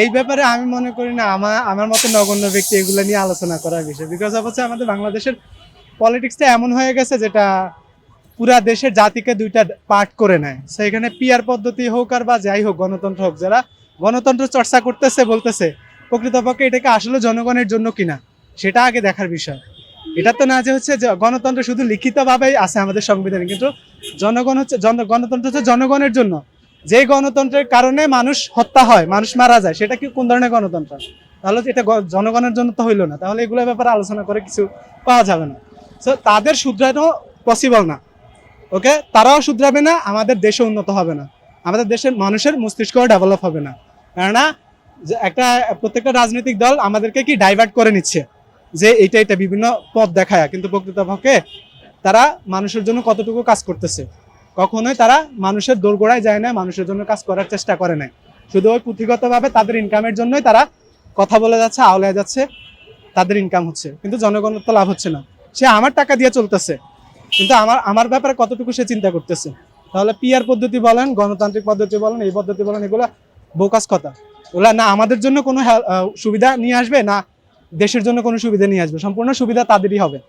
এই ব্যাপারে আমি মনে করি না আমার মতো নগণ্য ব্যক্তি এগুলো নিয়ে আলোচনা করার বিষয়। বিকজ অফ হচ্ছে আমাদের বাংলাদেশের পলিটিক্সটা এমন হয়ে গেছে যেটা পুরা দেশের জাতিকে দুইটা পার্ট করে নেয়। সো এখানে পিয়ার পদ্ধতি হোক আর বা যাই হোক, গণতন্ত্র হোক, যারা গণতন্ত্র চর্চা করতেছে বলতেছে, প্রকৃতপক্ষে এটাকে আসলে জনগণের জন্য কিনা সেটা আগে দেখার বিষয়। এটা তো না যে হচ্ছে যে গণতন্ত্র শুধু লিখিতভাবেই আছে আমাদের সংবিধানে, কিন্তু জনগণ হচ্ছে গণতন্ত্র হচ্ছে জনগণের জন্য। যে গণতন্ত্রের কারণে মানুষ হত্যা হয়, মানুষ মারা যায়, সেটা কি কোন ধরনের গণতন্ত্র? তাহলে এটা জনগণের জন্য তো হইলো না, তাহলে এগুলোর ব্যাপারে আলোচনা করে কিছু পাওয়া যাবে না। সো তাদের শুধরানো পসিবল না। ওকে, তারাও শুধরাবে না, আমাদের দেশও উন্নত হবে না, আমাদের দেশের মানুষের মস্তিষ্কও ডেভেলপ হবে না। কেননা যে প্রত্যেকটা রাজনৈতিক দল আমাদেরকে কি ডাইভার্ট করে নিচ্ছে যে এটা বিভিন্ন পথ দেখায়, কিন্তু প্রকৃতপক্ষে তারা মানুষের জন্য কতটুকু কাজ করতেছে? কখনোই তারা মানুষের দোরগোড়ায় যায় না, মানুষের জন্য কাজ করার চেষ্টা করে না। শুধু ওই পুঁথিগতভাবে তাদের ইনকামের জন্যই তারা কথা বলে যাচ্ছে, আওলায় যাচ্ছে, তাদের ইনকাম হচ্ছে, কিন্তু জনগণের তো লাভ হচ্ছে না। সে আমার টাকা দিয়ে চলতেছে, কিন্তু আমার ব্যাপারে কতটুকু সে চিন্তা করতেছে? তাহলে পিআর পদ্ধতি বলেন, গণতান্ত্রিক পদ্ধতি বলেন, এই পদ্ধতি বলেন, এগুলো বোকাস কথা। ওগুলা না আমাদের জন্য কোনো সুবিধা নিয়ে আসবে, না দেশের জন্য কোনো সুবিধা নিয়ে আসবে। সম্পূর্ণ সুবিধা তাদেরই হবে।